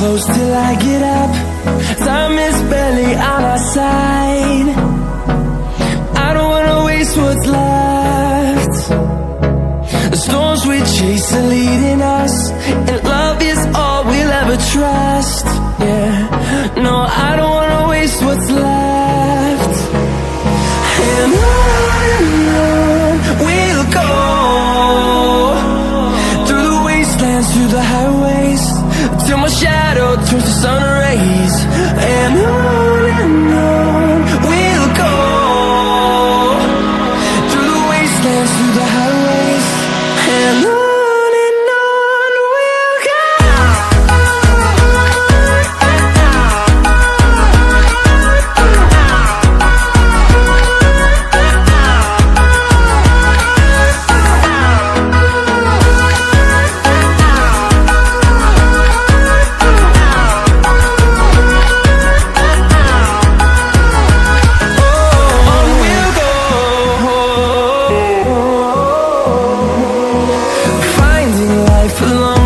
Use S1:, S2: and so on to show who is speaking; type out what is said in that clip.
S1: close till I get up. Time is barely on our side. I don't wanna waste what's left. The storms we chase are leading us, and love is all we'll ever trust. Yeah, no, I don't wanna waste what's left. And on we'll go, through the wastelands, through the highways, till my shadow turns to sun rays. And on we'll go, through the wastelands, through the highways, and on we'll go. Along